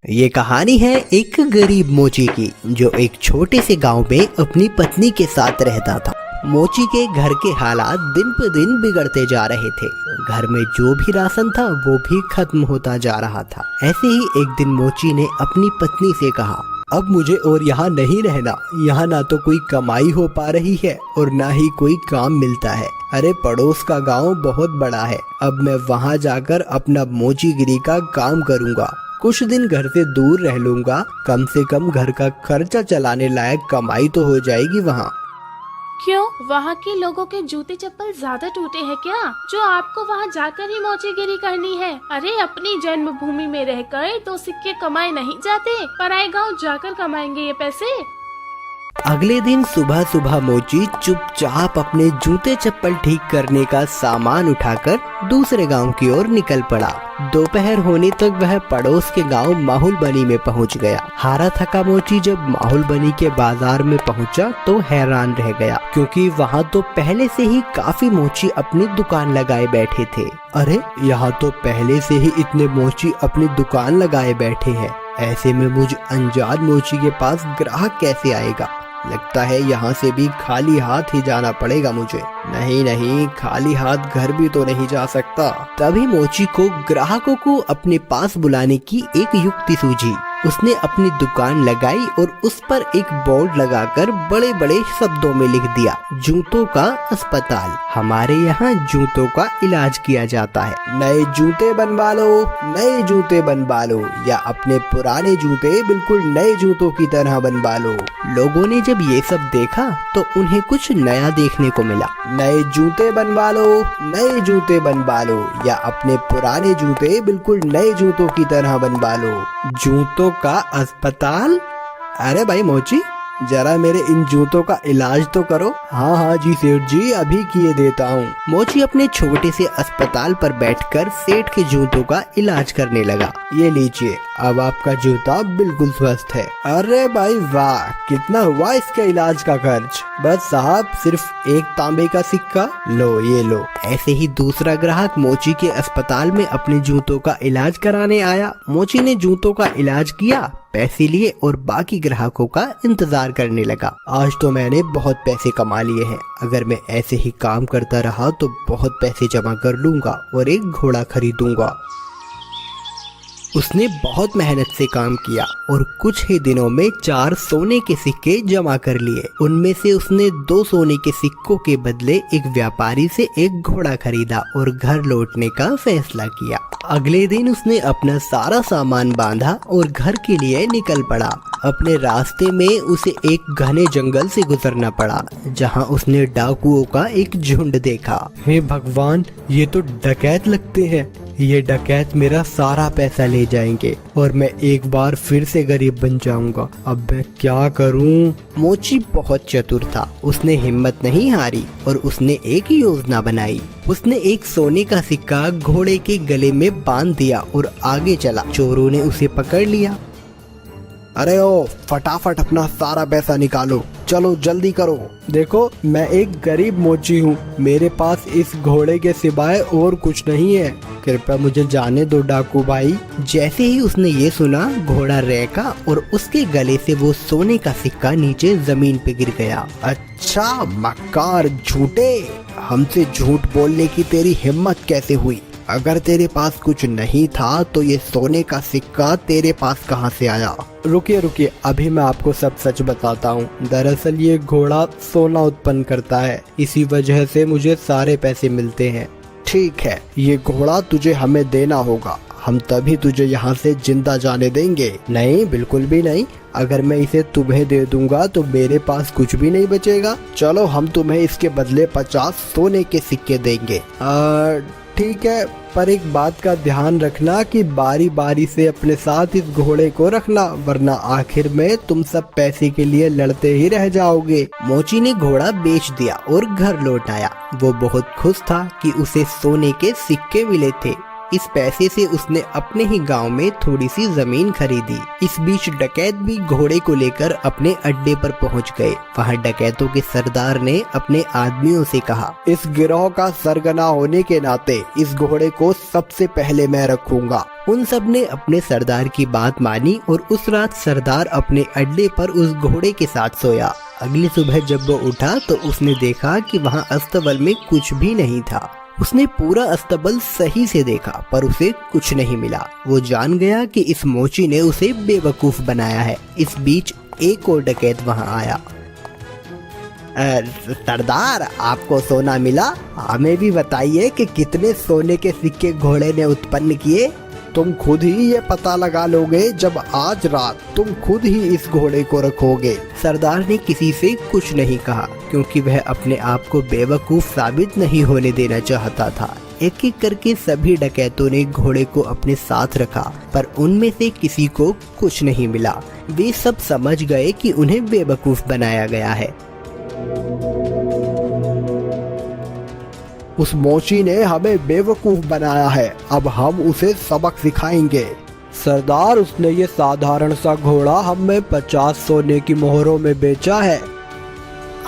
ये कहानी है एक गरीब मोची की जो एक छोटे से गांव में अपनी पत्नी के साथ रहता था। मोची के घर के हालात दिन पर दिन बिगड़ते जा रहे थे। घर में जो भी राशन था वो भी खत्म होता जा रहा था। ऐसे ही एक दिन मोची ने अपनी पत्नी से कहा, अब मुझे और यहाँ नहीं रहना। यहाँ ना तो कोई कमाई हो पा रही है और ना ही कोई काम मिलता है। अरे पड़ोस का गांव बहुत बड़ा है, अब मैं वहाँ जाकर अपना मोचीगिरी का काम करूँगा। कुछ दिन घर से दूर रह लूँगा, कम से कम घर का खर्चा चलाने लायक कमाई तो हो जाएगी वहाँ। क्यों, वहाँ के लोगों के जूते चप्पल ज्यादा टूटे हैं क्या, जो आपको वहाँ जाकर ही मोचीगिरी करनी है? अरे अपनी जन्मभूमि में रहकर तो सिक्के कमाए नहीं जाते, पराए गांव जाकर कमाएंगे ये पैसे। अगले दिन सुबह सुबह मोची चुपचाप अपने जूते चप्पल ठीक करने का सामान उठाकर दूसरे गांव की ओर निकल पड़ा। दोपहर होने तक वह पड़ोस के गांव माहुलबनी में पहुंच गया। हारा थका मोची जब माहुलबनी के बाजार में पहुंचा तो हैरान रह गया, क्योंकि वहां तो पहले से ही काफी मोची अपनी दुकान लगाए बैठे थे। अरे यहाँ तो पहले से ही इतने मोची अपनी दुकान लगाए बैठे हैं। ऐसे में मुझ अनजान मोची के पास ग्राहक कैसे आएगा? लगता है यहाँ से भी खाली हाथ ही जाना पड़ेगा मुझे। नहीं नहीं, खाली हाथ घर भी तो नहीं जा सकता। तभी मोची को ग्राहकों को अपने पास बुलाने की एक युक्ति सूझी। उसने अपनी दुकान लगाई और उस पर एक बोर्ड लगाकर बड़े बड़े शब्दों में लिख दिया, जूतों का अस्पताल। हमारे यहाँ जूतों का इलाज किया जाता है। नए जूते बनवा लो, नए जूते बनवा लो, या अपने पुराने जूते बिल्कुल नए जूतों की तरह बनवा लो। लोगों ने जब ये सब देखा तो उन्हें कुछ नया देखने को मिला। नए जूते बनवा लो, नए जूते बनवा लो, या अपने पुराने जूते बिल्कुल नए जूतों की तरह बनवा लो। जूतों का अस्पताल? अरे भाई मोची, जरा मेरे इन जूतों का इलाज तो करो। हाँ हाँ जी सेठ जी, अभी किए देता हूँ। मोची अपने छोटे से अस्पताल पर बैठकर सेठ के जूतों का इलाज करने लगा। ये लीजिए, अब आपका जूता बिल्कुल स्वस्थ है। अरे भाई वाह, कितना हुआ इसके इलाज का खर्च? बस साहब, सिर्फ एक तांबे का सिक्का। लो ये लो। ऐसे ही दूसरा ग्राहक मोची के अस्पताल में अपने जूतों का इलाज कराने आया। मोची ने जूतों का इलाज किया, पैसे लिए और बाकी ग्राहकों का इंतजार करने लगा। आज तो मैंने बहुत पैसे कमा लिए हैं। अगर मैं ऐसे ही काम करता रहा तो बहुत पैसे जमा कर लूंगा और एक घोड़ा खरीदूंगा। उसने बहुत मेहनत से काम किया और कुछ ही दिनों में 4 सोने के सिक्के जमा कर लिए। उनमें से उसने 2 सोने के सिक्कों के बदले एक व्यापारी से एक घोड़ा खरीदा और घर लौटने का फैसला किया। अगले दिन उसने अपना सारा सामान बांधा और घर के लिए निकल पड़ा। अपने रास्ते में उसे एक घने जंगल से गुजरना पड़ा, जहां उसने डाकुओं का एक झुंड देखा। हे भगवान, ये तो डकैत लगते हैं। ये डकैत मेरा सारा पैसा ले जाएंगे और मैं एक बार फिर से गरीब बन जाऊंगा। अब मैं क्या करूं? मोची बहुत चतुर था। उसने हिम्मत नहीं हारी और उसने एक योजना बनाई। उसने एक सोने का सिक्का घोड़े के गले में बांध दिया और आगे चला। चोरों ने उसे पकड़ लिया। अरे ओ, फटाफट अपना सारा पैसा निकालो, चलो जल्दी करो। देखो, मैं एक गरीब मोची हूँ, मेरे पास इस घोड़े के सिवाय और कुछ नहीं है। कृपया मुझे जाने दो डाकू भाई। जैसे ही उसने ये सुना, घोड़ा रेका और उसके गले से वो सोने का सिक्का नीचे जमीन पे गिर गया। अच्छा मक्कार झूठे, हमसे झूठ बोलने की तेरी हिम्मत कैसे हुई? अगर तेरे पास कुछ नहीं था तो ये सोने का सिक्का तेरे पास कहाँ से आया? रुकिए रुकिए, अभी मैं आपको सब सच बताता हूँ। दरअसल ये घोड़ा सोना उत्पन्न करता है, इसी वजह से मुझे सारे पैसे मिलते हैं। ठीक है, ये घोड़ा तुझे हमें देना होगा, हम तभी तुझे यहाँ से जिंदा जाने देंगे। नहीं, बिल्कुल भी नहीं। अगर मैं इसे तुम्हें दे दूंगा तो मेरे पास कुछ भी नहीं बचेगा। चलो, हम तुम्हें इसके बदले 50 सोने के सिक्के देंगे। ठीक है, पर एक बात का ध्यान रखना कि बारी बारी से अपने साथ इस घोड़े को रखना, वरना आखिर में तुम सब पैसे के लिए लड़ते ही रह जाओगे। मोची ने घोड़ा बेच दिया और घर लौट आया। वो बहुत खुश था कि उसे सोने के सिक्के मिले थे। इस पैसे से उसने अपने ही गांव में थोड़ी सी जमीन खरीदी। इस बीच डकैत भी घोड़े को लेकर अपने अड्डे पर पहुंच गए। वहां डकैतों के सरदार ने अपने आदमियों से कहा, इस गिरोह का सरगना होने के नाते इस घोड़े को सबसे पहले मैं रखूंगा। उन सब ने अपने सरदार की बात मानी और उस रात सरदार अपने अड्डे पर उस घोड़े के साथ सोया। अगली सुबह जब वो उठा तो उसने देखा कि वहाँ अस्तबल में कुछ भी नहीं था। उसने पूरा अस्तबल सही से देखा पर उसे कुछ नहीं मिला। वो जान गया कि इस मोची ने उसे बेवकूफ बनाया है। इस बीच एक और डकैत वहाँ आया। सरदार, आपको सोना मिला? हमें भी बताइए कि कितने सोने के सिक्के घोड़े ने उत्पन्न किए। तुम खुद ही ये पता लगा लोगे जब आज रात तुम खुद ही इस घोड़े को रखोगे। सरदार ने किसी से कुछ नहीं कहा क्योंकि वह अपने आप को बेवकूफ साबित नहीं होने देना चाहता था। एक एक करके सभी डकैतों ने घोड़े को अपने साथ रखा पर उनमें से किसी को कुछ नहीं मिला। वे सब समझ गए कि उन्हें बेवकूफ बनाया गया है। उस मोची ने हमें बेवकूफ बनाया है, अब हम उसे सबक सिखाएंगे। सरदार, उसने ये साधारण सा घोड़ा हमें 50 सोने की मोहरों में बेचा है।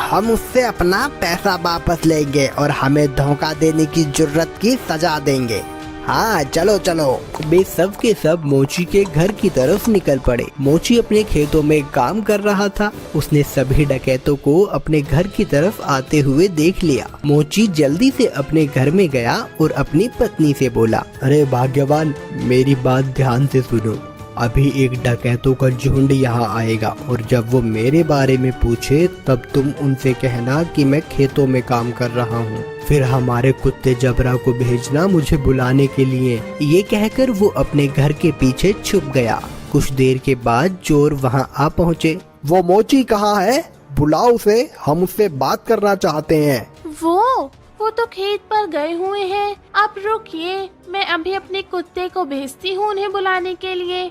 हम उससे अपना पैसा वापस लेंगे और हमें धोखा देने की जुर्रत की सजा देंगे। हाँ चलो चलो। वे सब के सब मोची के घर की तरफ निकल पड़े। मोची अपने खेतों में काम कर रहा था। उसने सभी डकैतों को अपने घर की तरफ आते हुए देख लिया। मोची जल्दी से अपने घर में गया और अपनी पत्नी से बोला, अरे भाग्यवान, मेरी बात ध्यान से सुनो। अभी एक डकैतों का झुंड यहाँ आएगा और जब वो मेरे बारे में पूछे तब तुम उनसे कहना कि मैं खेतों में काम कर रहा हूँ। फिर हमारे कुत्ते जबरा को भेजना मुझे बुलाने के लिए। ये कहकर वो अपने घर के पीछे छुप गया। कुछ देर के बाद चोर वहाँ आ पहुँचे। वो मोची कहाँ है? बुलाओ उसे, हम उससे बात करना चाहते हैं। वो तो खेत पर गए हुए हैं। आप रुकिए, मैं अभी अपने कुत्ते को भेजती हूँ उन्हें बुलाने के लिए।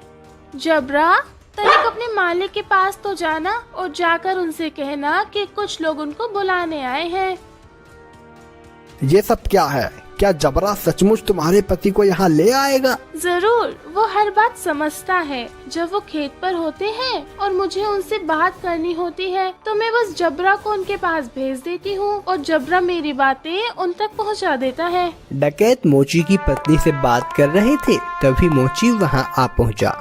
जबरा, तनिक अपने मालिक के पास तो जाना और जाकर उनसे कहना कि कुछ लोग उनको बुलाने आए हैं। ये सब क्या है? क्या जबरा सचमुच तुम्हारे पति को यहाँ ले आएगा? जरूर, वो हर बात समझता है। जब वो खेत पर होते हैं और मुझे उनसे बात करनी होती है तो मैं बस जबरा को उनके पास भेज देती हूँ और जबरा मेरी बातें उन तक पहुँचा देता है। डकैत मोची की पत्नी से बात कर रहे थे तभी मोची वहाँ आ पहुँचा।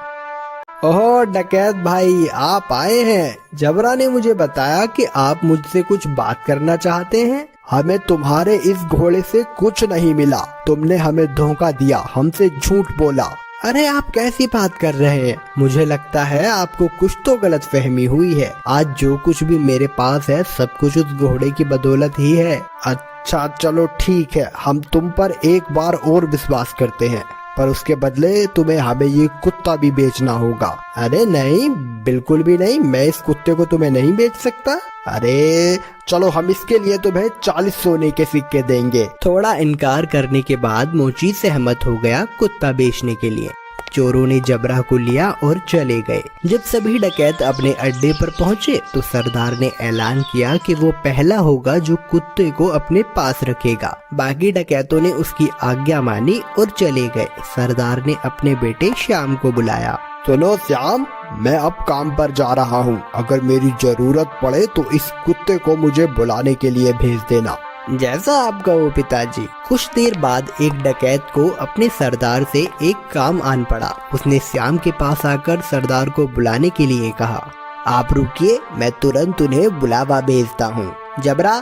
ओह डकैत भाई, आप आए हैं। जबरा ने मुझे बताया कि आप मुझसे कुछ बात करना चाहते हैं। हमें तुम्हारे इस घोड़े से कुछ नहीं मिला। तुमने हमें धोखा दिया, हमसे झूठ बोला। अरे आप कैसी बात कर रहे हैं? मुझे लगता है आपको कुछ तो गलतफहमी हुई है। आज जो कुछ भी मेरे पास है सब कुछ उस घोड़े की बदौलत ही है। अच्छा चलो ठीक है, हम तुम पर एक बार और विश्वास करते हैं, पर उसके बदले तुम्हें हमें ये कुत्ता भी बेचना होगा। अरे नहीं, बिल्कुल भी नहीं, मैं इस कुत्ते को तुम्हें नहीं बेच सकता। अरे चलो, हम इसके लिए तुम्हें 40 सोने के सिक्के देंगे। थोड़ा इनकार करने के बाद मोची सहमत हो गया कुत्ता बेचने के लिए। चोरों ने जबरा को लिया और चले गए। जब सभी डकैत अपने अड्डे पर पहुंचे तो सरदार ने ऐलान किया कि वो पहला होगा जो कुत्ते को अपने पास रखेगा। बाकी डकैतों ने उसकी आज्ञा मानी और चले गए। सरदार ने अपने बेटे श्याम को बुलाया। सुनो श्याम, मैं अब काम पर जा रहा हूँ। अगर मेरी जरूरत पड़े तो इस कुत्ते को मुझे बुलाने के लिए भेज देना। जैसा आप कहो पिताजी। कुछ देर बाद एक डकैत को अपने सरदार से एक काम आन पड़ा। उसने श्याम के पास आकर सरदार को बुलाने के लिए कहा, आप रुकिए, मैं तुरंत उन्हें बुलावा भेजता हूँ। जबरा,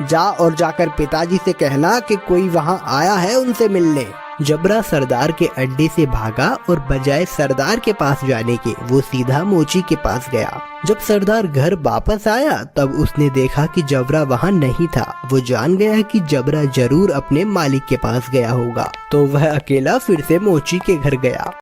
जा और जाकर पिताजी से कहना कि कोई वहाँ आया है उनसे मिलने। जबरा सरदार के अड्डे से भागा और बजाय सरदार के पास जाने के वो सीधा मोची के पास गया। जब सरदार घर वापस आया तब उसने देखा कि जबरा वहाँ नहीं था। वो जान गया कि जबरा जरूर अपने मालिक के पास गया होगा, तो वह अकेला फिर से मोची के घर गया।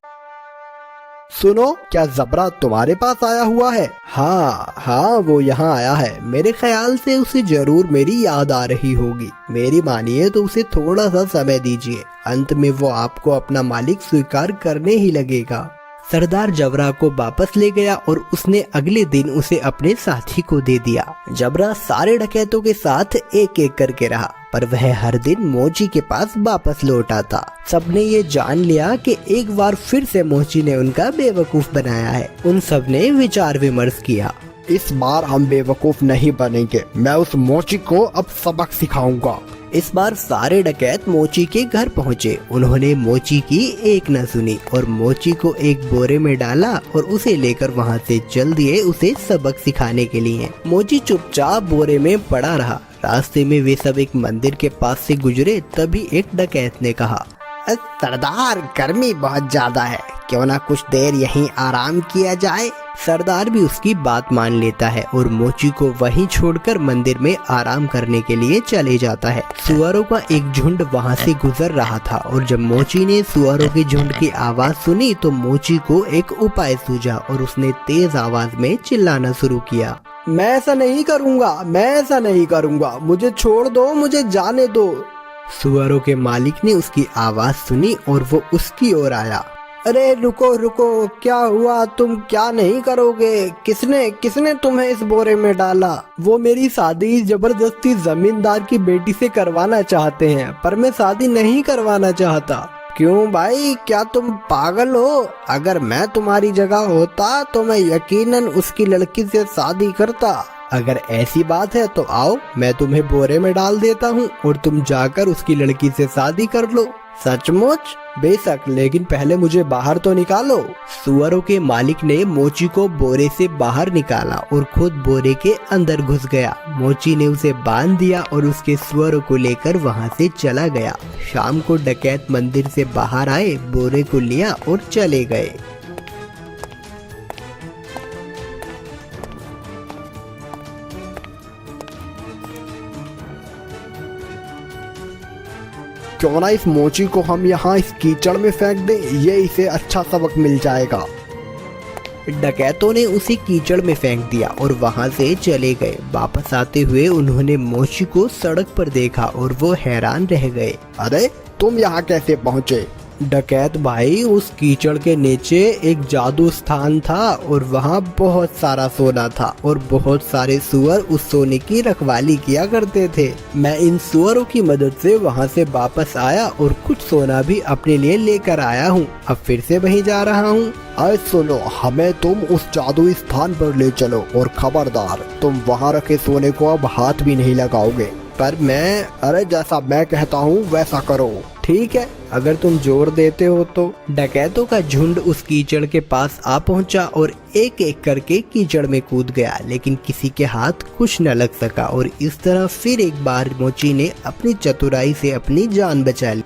सुनो, क्या जबरा तुम्हारे पास आया हुआ है? हाँ, वो यहाँ आया है। मेरे ख्याल से उसे जरूर मेरी याद आ रही होगी। मेरी मानिए तो उसे थोड़ा सा समय दीजिए, अंत में वो आपको अपना मालिक स्वीकार करने ही लगेगा। सरदार जबरा को वापस ले गया और उसने अगले दिन उसे अपने साथी को दे दिया। जबरा सारे डकैतों के साथ एक एक करके रहा, पर वह हर दिन मोची के पास वापस लौट आता। सबने ये जान लिया कि एक बार फिर से मोची ने उनका बेवकूफ बनाया है। उन सब ने विचार विमर्श किया। इस बार हम बेवकूफ नहीं बनेंगे, मैं उस मोची को अब सबक सिखाऊंगा। इस बार सारे डकैत मोची के घर पहुँचे। उन्होंने मोची की एक न सुनी और मोची को एक बोरे में डाला और उसे लेकर वहाँ से चल दिए उसे सबक सिखाने के लिए। मोची चुपचाप बोरे में पड़ा रहा। रास्ते में वे सब एक मंदिर के पास से गुजरे, तभी एक डकैत ने कहा, सरदार, गर्मी बहुत ज्यादा है, क्यों ना कुछ देर यहीं आराम किया जाए। सरदार भी उसकी बात मान लेता है और मोची को वहीं छोड़कर मंदिर में आराम करने के लिए चले जाता है। सुअरों का एक झुंड वहां से गुजर रहा था और जब मोची ने सुअरों के झुंड की आवाज सुनी तो मोची को एक उपाय सूझा और उसने तेज आवाज में चिल्लाना शुरू किया, मैं ऐसा नहीं करूँगा, मैं ऐसा नहीं करूँगा, मुझे छोड़ दो, मुझे जाने दो। सुअरों के मालिक ने उसकी आवाज सुनी और वो उसकी ओर आया। अरे रुको रुको, क्या हुआ, तुम क्या नहीं करोगे? किसने तुम्हें इस बोरे में डाला? वो मेरी शादी जबरदस्ती जमींदार की बेटी से करवाना चाहते हैं, पर मैं शादी नहीं करवाना चाहता। क्यों भाई, क्या तुम पागल हो? अगर मैं तुम्हारी जगह होता तो मैं यकीनन उसकी लड़की से शादी करता। अगर ऐसी बात है तो आओ, मैं तुम्हें बोरे में डाल देता हूँ और तुम जाकर उसकी लड़की से शादी कर लो। सचमुच? बेशक, लेकिन पहले मुझे बाहर तो निकालो। सुअरों के मालिक ने मोची को बोरे से बाहर निकाला और खुद बोरे के अंदर घुस गया। मोची ने उसे बांध दिया और उसके सुअरों को लेकर वहां से चला गया। शाम को डकैत मंदिर से बाहर आए, बोरे को लिया और चले गए। क्यों ना इस मोची को हम यहाँ इस कीचड़ में फेंक दें, ये इसे अच्छा सबक मिल जाएगा। डकैतों ने उसे कीचड़ में फेंक दिया और वहां से चले गए। वापस आते हुए उन्होंने मोची को सड़क पर देखा और वो हैरान रह गए। अरे तुम यहाँ कैसे पहुँचे? डकैत भाई, उस कीचड़ के नीचे एक जादू स्थान था और वहाँ बहुत सारा सोना था और बहुत सारे सुअर उस सोने की रखवाली किया करते थे। मैं इन सुअरों की मदद से वहाँ से वापस आया और कुछ सोना भी अपने लिए लेकर आया हूँ। अब फिर से वहीं जा रहा हूँ। अरे सुनो, हमें तुम उस जादुई स्थान पर ले चलो और खबरदार, तुम वहाँ रखे सोने को अब हाथ भी नहीं लगाओगे। पर मैं, अरे जैसा मैं कहता हूँ वैसा करो। ठीक है, अगर तुम जोर देते हो तो। डकैतों का झुंड उस कीचड़ के पास आ पहुंचा और एक एक करके कीचड़ में कूद गया, लेकिन किसी के हाथ कुछ न लग सका और इस तरह फिर एक बार मोची ने अपनी चतुराई से अपनी जान बचा ली।